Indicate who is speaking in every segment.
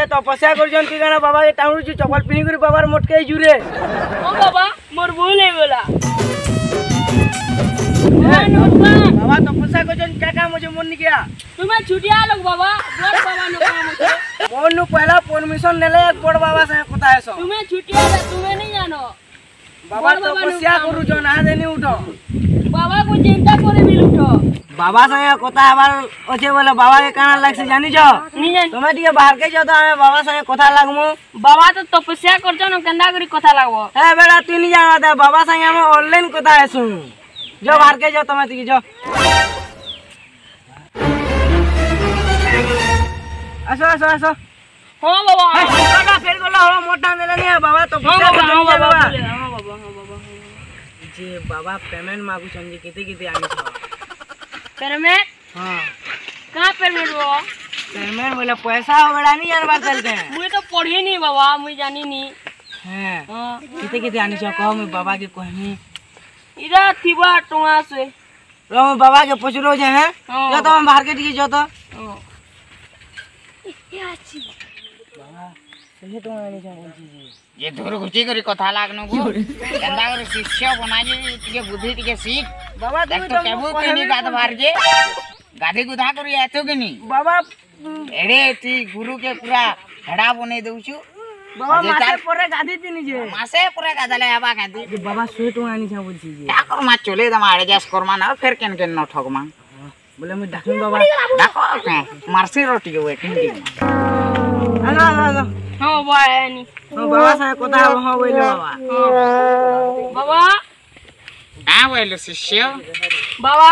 Speaker 1: तपस्या करजन कि गाना बाबा के टाउन छु चपल पिनी करी बाबार मोटके जुरे
Speaker 2: ओ बाबा मोर भूल हे गेला
Speaker 1: बाबा तपस्या करजन क्या काम मुझे मन नहीं किया
Speaker 2: तुम्हें छुटिया लोग बाबा बड़ बाबा नो काम होते
Speaker 1: मोन नु पहला परमिशन लेले एक बड़ बाबा से पता है सो
Speaker 2: तुम्हें छुटिया दे तुम्हें नहीं जानो
Speaker 1: बाबा तपस्या करू जो ना देनी उठो
Speaker 2: बाबा को चिंता करे मिल उठो
Speaker 1: बाबा संगे कथा हमार ओछे बोले बाबा के काना लाग से जानी छ
Speaker 2: नहीं जान
Speaker 1: तुम्हें टिके बाहर के जाओ तो हमें बाबा संगे कथा लागमु
Speaker 2: बाबा तो तपस्या करछन केंदा करी कथा लागबो
Speaker 1: ए बेटा तू नहीं जाना था बाबा संगे हम ऑनलाइन कथा है सुन जो बाहर के जाओ तुम्हें टिके जाओ आसो आसो आसो
Speaker 2: हां बाबा
Speaker 1: हां फेर गोला हो मोटा देले नहीं है बाबा तो
Speaker 2: हां बाबा हां बाबा
Speaker 1: जी बाबा पेमेंट मागू छन किते किते आनी छ
Speaker 2: पेमेंट
Speaker 1: हां
Speaker 2: कहां पेमेंट हो
Speaker 1: पेमेंट बोले पैसा हो बड़ा नहीं जानवा चलते हैं
Speaker 2: मुझे तो पढ़ी नहीं बाबा मुझे जानी नहीं
Speaker 1: हैं
Speaker 2: हां
Speaker 1: किते किते आनी छ कहो मैं बाबा के कहनी
Speaker 2: इरा थिबा टुआ से
Speaker 1: रो मैं बाबा के पूछरो जे हैं जो तो हम बाहर के दिए जो तो बाबा सही तो आनी छ बोल जी
Speaker 3: ये धुर घुची करी कथा लागनो गो केंदा कर शिष्य बना जे टिके बुद्धि टिके सीख
Speaker 1: बाबा
Speaker 3: देख तो केबु तिनी गाद बाहर जे गाधी गुधा करी आतो कि नहीं
Speaker 1: बाबा
Speaker 3: एड़े ती गुरु के पूरा हेडा बने देउछु
Speaker 1: बाबा मासे परे गादी तिनी जे
Speaker 3: मासे पूरा गादले आबा गादी
Speaker 1: बाबा सही तो आनी छ बोल जी
Speaker 3: क्या कर मा चले दमा आड़े जास कर मा ना फिर केन केन न ठगमा
Speaker 1: बोले मैं डाकू बाबा
Speaker 3: डाको के मारसी रोटी के वेटिंग दी
Speaker 1: आलो आलो आलो
Speaker 2: हां बानी
Speaker 1: बाबा से कथा हो बोले बाबा
Speaker 2: बाबा
Speaker 3: का बोले शिष्य
Speaker 2: बाबा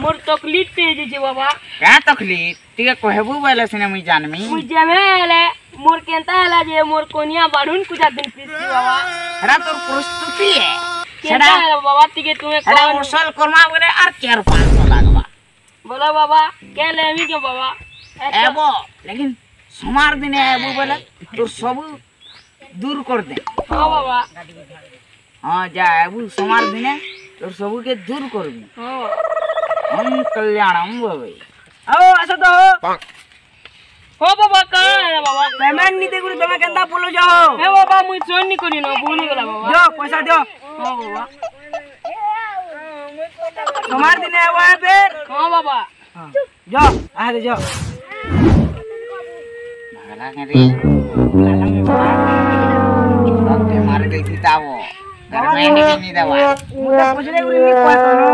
Speaker 2: मोर तकलीफ पे जे बाबा
Speaker 3: क्या तकलीफ टिके कहबू बोले सिने मुई जानमी
Speaker 2: मुझे मेले मोर केंता हला जे मोर कोनिया बाढुन कुजा दिन पीसी बाबा
Speaker 3: हरा तोर प्रस्तुति है
Speaker 2: केंता हला बाबा तिके तुम्हें
Speaker 3: हरा उसल कर्मा बोले और 4-500 लागबा
Speaker 2: बोला बाबा के लेमी के बाबा
Speaker 3: एबो लेकिन सोमवार दिन एबो बोले तो सब दूर कर दे
Speaker 2: हां बाबा
Speaker 3: हां जा एबो सोमवार दिन तो सब के दूर करबी
Speaker 2: हां
Speaker 3: हम कल्याणम होवे
Speaker 1: आओ आसो तो
Speaker 2: हो बाबा का है बाबा
Speaker 1: पेमेंट नहीं दे गुरु तुम केंदा बोलो जाओ
Speaker 2: ए बाबा मुई जोइन नहीं करी न भूली गेला बाबा
Speaker 1: जो पैसा दो
Speaker 2: हां बाबा
Speaker 1: तुम्हार दिन है वो फिर
Speaker 2: हां बाबा
Speaker 1: हां जो आ दे जो
Speaker 3: भागला के रे लाला में बाबा मार गई थी तावो घर में नहीं दवा
Speaker 1: मुझे पूछले गुरु नहीं पता नो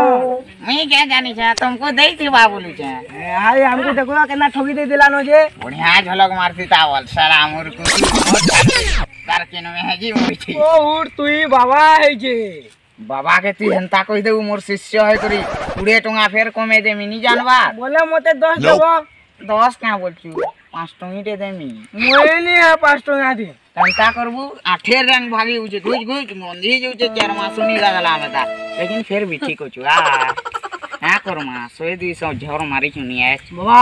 Speaker 3: मैं क्या जानी छा तुमको देई थी बाबूलू छा
Speaker 1: हाय हमको देखो केना ठगी दे दिला नो जे
Speaker 3: बढ़िया झलक मारती तावल सारा मोर को तार केनो में है जी मोई थी
Speaker 1: ओ उड़ तुई बाबा है जे
Speaker 3: बाबा के तू हंता कहि दे मोर शिष्य है करी 20 टका फेर कमे देमी नहीं जानबा
Speaker 1: बोले मते 10 देबो
Speaker 3: 10 क्या बोलछु 5 टका दे देमी
Speaker 1: मोए नहीं है 5 टका दी
Speaker 3: हंता करबू 8 रंग भागी उजे गुज गुज मंदी जुजे 4 मास सुनी लागला हमता लेकिन फिर भी ठीक होछु आ करमा 100-200 झोर मारी चुनी है
Speaker 1: बाबा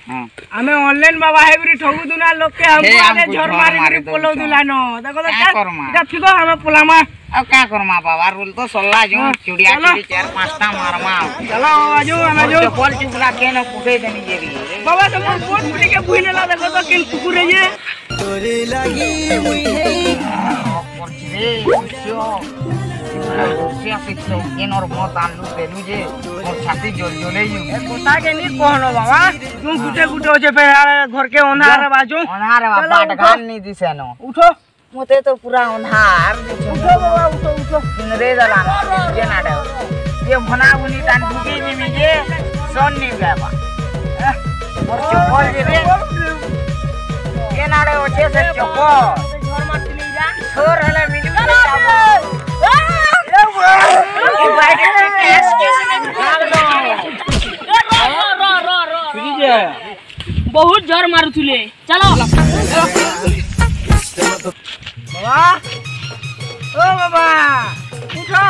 Speaker 3: हां
Speaker 1: हमें ऑनलाइन बाबा है बिरी ठगु दुना लोग के हमको झोर मारी पोलो दुलानो देखो तो क्या
Speaker 3: करमा
Speaker 1: इटा फिको हमें पोलामा
Speaker 3: अब क्या करमा बाबा रोल तो सल्ला जो चुड़िया चुड़ी 4-5टा मारमा
Speaker 1: चलो आजो हमें जो
Speaker 3: बोल चुला के न फुटे देनी जेरी
Speaker 1: बाबा तो फोन फुटी के भूले ला देखो तो किन कुकुर है ये तोरे लगी हुई है
Speaker 3: और रे शिष्य शिष्य शिष्य के नर मोत आलू देलु जे और छाती जल जले यू
Speaker 1: कोता के नहीं कहनो बाबा तुम गुटे गुटे हो जे फिर घर के ओनार बाजू
Speaker 3: ओनार बाबा गान नहीं दिसे न
Speaker 1: उठो
Speaker 3: मोते तो पूरा ओनार
Speaker 1: उठो बाबा उठो उठो
Speaker 3: रे दलाना जे ना दे ये भना बुनी तान दुगी में जे सोन नहीं बाबा और चोल जे रे ये ना रे ओछे से चोको
Speaker 1: घर मत चली जा
Speaker 3: छोर हले मिलू ये बाइक के केस में भाग दो
Speaker 1: ठीक है
Speaker 2: बहुत जोर मारुथुले चलो
Speaker 1: बाबा ओ बाबा उठो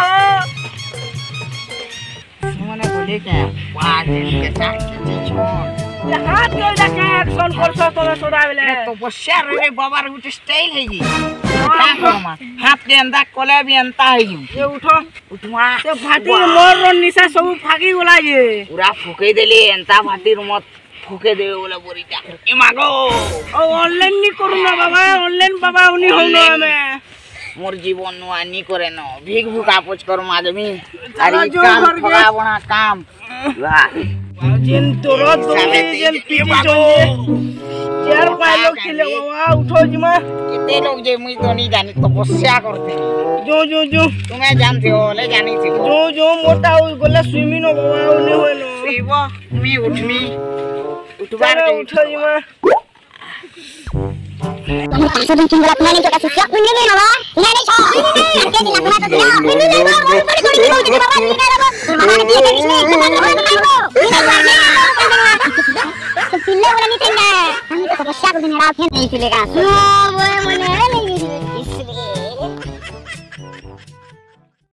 Speaker 3: मने बोले के पाँच दिन के चार के छोड़
Speaker 1: हाथ के जाके एक्शन करछो तो सोडावेले
Speaker 3: तो बच्चा रे बाबा रे उठ स्टाइल है जी क्या करमा हाथ के अंदर कोले भी अंता है जी
Speaker 1: ये उठो
Speaker 3: उठवा
Speaker 1: ते भाटी मोर रो निशा सब फागी गोला ये
Speaker 3: पूरा फुके देले अंता भाटी मत फुके देवे बोले बोरीटा ए मागो
Speaker 1: ऑनलाइन नहीं करू ना बाबा ऑनलाइन बाबा उनी हो ना हमें
Speaker 3: मोर जीवन नुआ नी करे न भीख भूखा पोच कर मादमी अरे
Speaker 1: जो
Speaker 3: काम
Speaker 1: घर के-
Speaker 3: फगा बना काम वाह
Speaker 1: जिन तोरो दोले जन पीटी जो चार पाए लोग खिले बाबा उठो जिमा
Speaker 3: कितने लोग जे मुई तो नहीं जानी तपस्या करते
Speaker 1: जो जो जो
Speaker 3: तुम्हें जानते हो ले जानी थी
Speaker 1: जो जो मोटा हो गोला स्विमिंग हो बाबा उनी हो नो
Speaker 3: सीबो मी उठमी उठबार
Speaker 1: चलो
Speaker 3: के
Speaker 1: उठो जिमा
Speaker 4: Kamu tak sedang tinggal aku ni juga siap punya ni nama. Ini ni cak. Ini dia dilakukan tu dia. Ini ni bawa bawa bawa bawa bawa bawa bawa ini nama. Mana dia ni sini. Cepat bawa bawa bawa. Ini bawa. Pilih orang ni tinggal. Kami tu siap punya rapi ni pilih kan. Oh boleh mana.